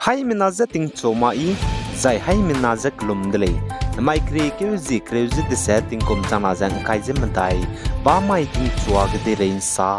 Hai minaza ting choma I zai hai minaza klumdle mai kre ke zi kreuzi de set ting kom chana jang kaije mantai ba mai ting chua ge de rein sa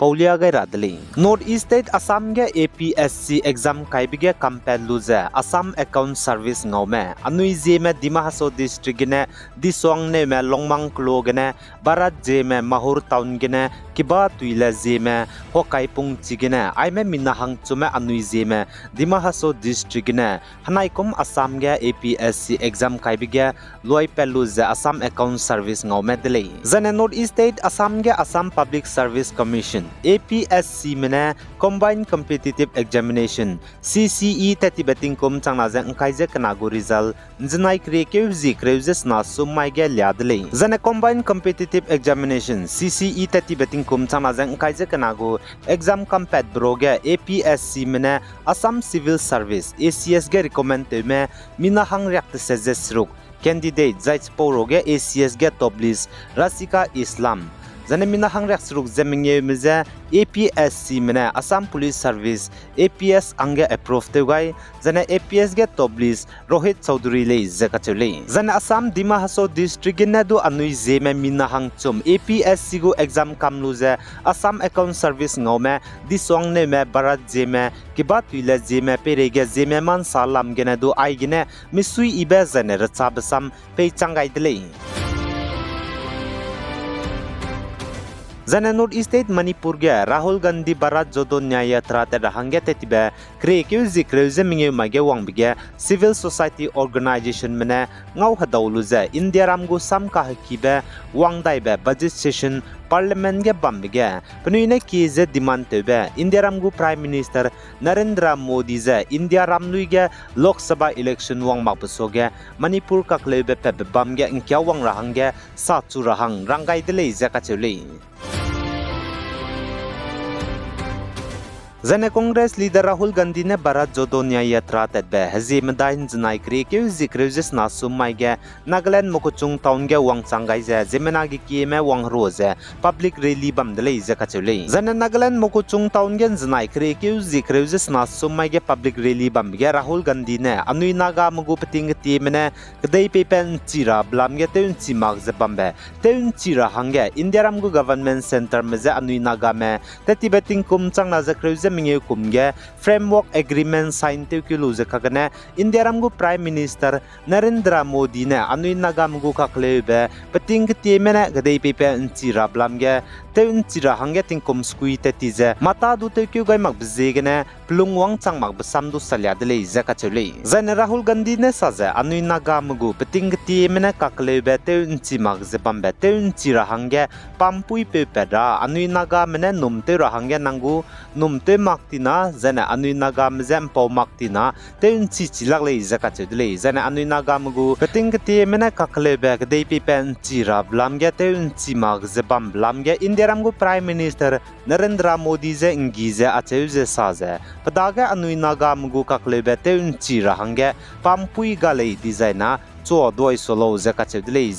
Paulia gai radle North East State Assam ge APSC exam kai bige campaign luza Assam account service ngaume anui Zeme Dima Haso district ne disong ne me longmang klo gene barat Zeme mahur town gene kiba tuila Zeme hokai pung chigene aime minahang chume anui Zeme Dima Haso district ne hanaikom Assam ge APSC exam kai bige loi peluza Assam account service ngaume dele zane North East State Assam ge Assam Public Service Commission APSC mena Combined Competitive Examination CCE tati betting kum changna jang kaije kanago result znai kre ke zi kreuses na sumai ge lyadle zane Combined Competitive Examination CCE tati betting kum changna jang kaije kanago exam compet broge APSC mena Assam Civil Service ACS ge recommend me minahang react suggest ruk candidate zaits poroge ACS ge top list Rasika Islam zane minahang reaksruk zemingye mize APSC mena Assam Police Service APS ange approve te gai zane APS ge top list Rohit Chaudhary le zakachule zane Assam Dima Haso district ne do anui Zeme minahang chum APSC go exam kamluze Assam account service ngome disong ne me barat Zeme kiba tuile Zeme perege Zeme man salam gene do ai gene misui ibe zane rachabasam pe changai dele Zane North East State Manipur ge Rahul Gandhi Barat Jodo Nyaya Trate Rahange Tetibe Kreke Zikreuze Minge Mage Wangbige Civil Society Organization Mene Ngau Hadauluze India Ramgu Sam Kahakibe Wangdaibe Budget Session Parliament ge Bambige Penuine Kize Demand Tebe India Ramgu Prime Minister Narendra Modi ze India Ramnui ge Lok Sabha Election Wang Makpusoge Manipur Kaklebe Pebe Bamge Nkya Wang Rahange Sachu Rahang Rangai Dele Zakachule Zane Congress leader Rahul Gandhi ne Barat Jodo Nyaya Trate be Zeme dahin znai kre ke zikreujes na sumai ge Nagaland Mokuchung town ge wang changai je Zemenagi kieme wang roze public rally bamdele zakachule Zane Nagaland Mokuchung town ge znai kre ke zikreujes na sumai ge public rally bamge Rahul Gandhi ne anui Naga mugu peting ti mene kdai pepen chira blam ge teun chimak ze bambe teun chira hange India Ramgu government center me ze anui Naga me teti beting kum changna zakreuze minge kumge framework agreement sign te kilu zakagane India Ramgu Prime Minister Narendra Modi ne anui Naga mugu kaklebe peting ti mena gadai pepe nchira blamge te nchira hange tingkum skui te tize mata du te kyu gai mak bzegene plungwang chang mak bsam du salya dele zakachule zane Rahul Gandhi ne saze anui Naga mugu peting ti mena kaklebe te nchi mak zebambe te nchira hange pampui pepe da anui Naga mena numte rahange nangu numte maktina zana anui Naga mzem pau maktina teun chi chilak le zakachudle zana anui Naga mugu peting kti mena kakle bek dei pipen chi rablam ge teun chi mag zebam blam ge India Ramgu Prime Minister Narendra Modi ze ngize acheuze saze padaga anui Naga mugu kakle be teun chi rahange pampui gale designa Chua doi solo zakachudle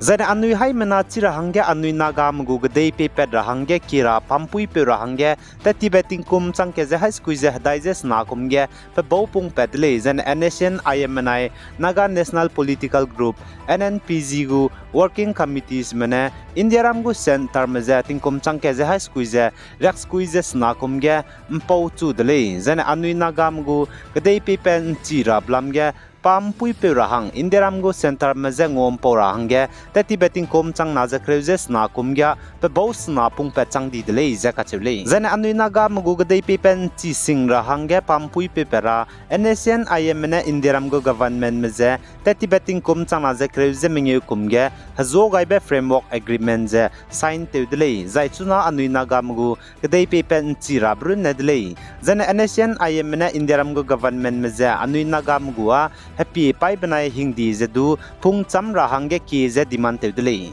zana anui hai mena chi rahange anui Naga mugu gdei pepe rahange kira pampui pe rahange tati beting kum changke ze high school ze digest na kumge pe bopung pedle zan NSA IMNI Naga National Political Group NNPG gu working committees mene India Ramgu center me ze ting kum changke ze high school ze rex quizzes na kumge mpau chu dele zan anui Naga mugu gdei pepe chi rablamge pampui pe rahang India Ramgu center meze ngom po rahange tati beting kom chang na zakreujes na kumgya pe bos na pung pe chang di dele zakachule zane anui Naga mugu gdei pe pen chi sing rahange pampui pe pera NSA IMNA India Ramgu government meze tati beting kom chang na zakreuze minge kumge hazo gai be framework agreement ze sign te dele zaichuna anui Naga mugu gdei pe pen chi rabrun ne dele zane NSA IMNA India Ramgu government meze anui Naga mugu a happy pai banai hindi zedu phung cham rahange ki ze demand te dele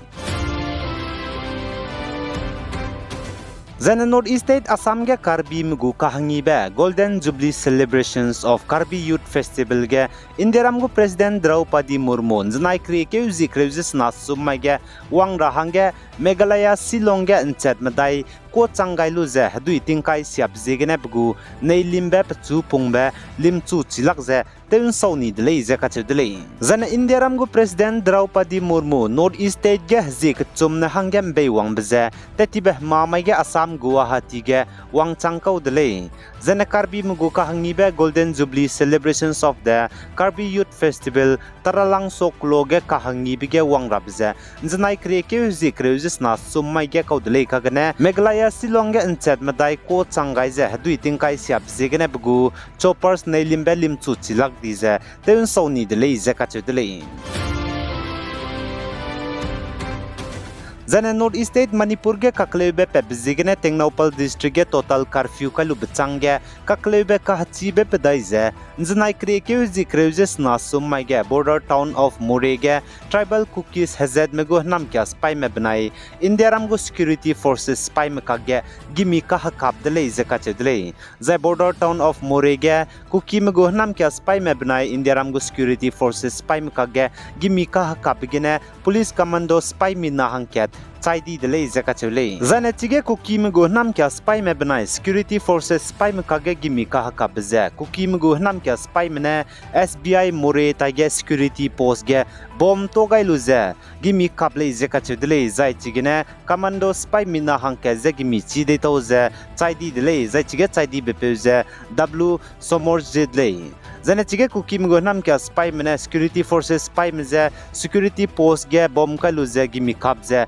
Zana North East State Assam ge Karbi mugu kahangi be Golden Jubilee celebrations of Karbi Youth Festival ge Indiaram gu President Draupadi Murmu znai kri ke uzi kreusis na summa ge wang rahang ge Meghalaya Shillong ge enchet madai ko changai lu je hadui tingkai siap jegene bugu nei limbe pchu pungbe limchu chilak je teun sauni dele je ka chedele zana Indiaram gu President Draupadi Murmu North East State ge zik chumna hangem be wang beze tetibe mamai ge Assam Guwahati ge wang changkau dele zana Karbi mugu ka hangi be Golden Jubilee celebrations of the Karbi Youth Festival taralang soklo ge ka hangi bi ge wang rabze znai kre ke zik kreusis na summai ge kaudele ka gane Meghalaya Shillong ge enchet madai ko changai je hadui tingkai siap jegene bugu choppers nei limbe limchu chilak di je teun sauni dele je ka chedele Zana North East State Manipur ge kaklebe pebzigene Tengnopal district ge total curfew kalu bchangge kaklebe ka hachibe pedai je znai kre ke uzi kreuses na summai ge border town of More ge tribal cookies hazard mego nam kya spy me banai Indiaram go security forces spy me ka ge gimi ka hakap dele je ka chedle zai border town of More ge cookie mego nam kya spy me banai Indiaram go security forces spy me ka ge gimi ka hakap gene police commando spy mi na hangket Saidi dele zaka chule zana chige cookie mego nam kya spy me banai security forces spy me kage gimi ka hakap ze cookie mego nam kya spy me SBI More tage security post ge bom to gai luze gimi kable zaka chudele zai chigine commando spy mina hangke ze gimi chi de to ze saidi dele zai chige saidi bepe ze w somor zedle zana chige cookie mego nam kya spy me security forces spy me ze security post ge bom ka luze gimi kap ze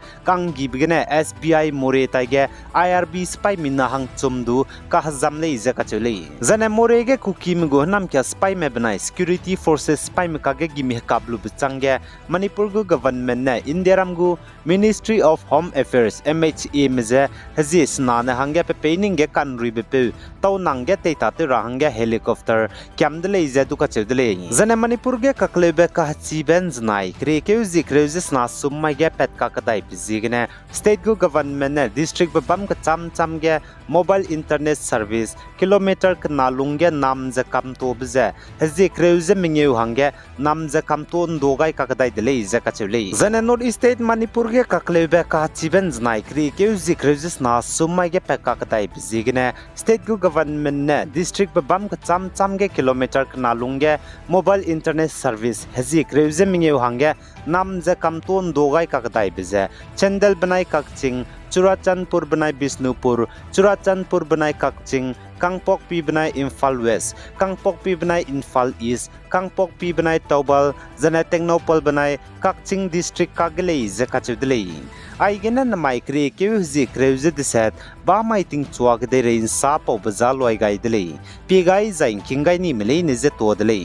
gibgene SBI More tage IRB spy mina hang chumdu ka hazamle izaka chule zane More ge cookie mgo nam kya spy me banai security forces spy me kage gimi kablu bchangge Manipur gu government na Indiaram gu Ministry of Home Affairs MHA meze hazi snana hangge pe paining ge kanri be pe taw nangge te ta te rahangge helicopter kyamdele izatu ka chudele zane Manipur ge kaklebe ka chi ben znai kre ke uzi kreuses na summa ge pet ka kadai bizig State government district bam ka cham ge mobile internet service kilometer ka nalungge nam za kam to bze hazi kreuze mingeu hange nam za kam to ndogai ka kadai dele za ka chule zana North East State Manipur ge kaklebe ka chiben znai kri ke uzi kreuze na summa ge pe ka kadai bizigne state government district bam ka cham ge kilometer ka nalungge mobile internet service hazi kreuze mingeu hange nam za kam to ndogai ka kadai bze Chendal banai kakching Churachandpur banai Bisnupur Churachandpur banai kakching Kangpokpi banai Imphal West Kangpokpi banai Imphal East Kangpokpi banai Taubal zana Tengnopal banai kakching district kagele zakachudle aigena namai kre ke zi kreuze disat ba mai ting chuak de rein sa po bazal wai gai dele pi gai zain kingai ni mele ne ze to dele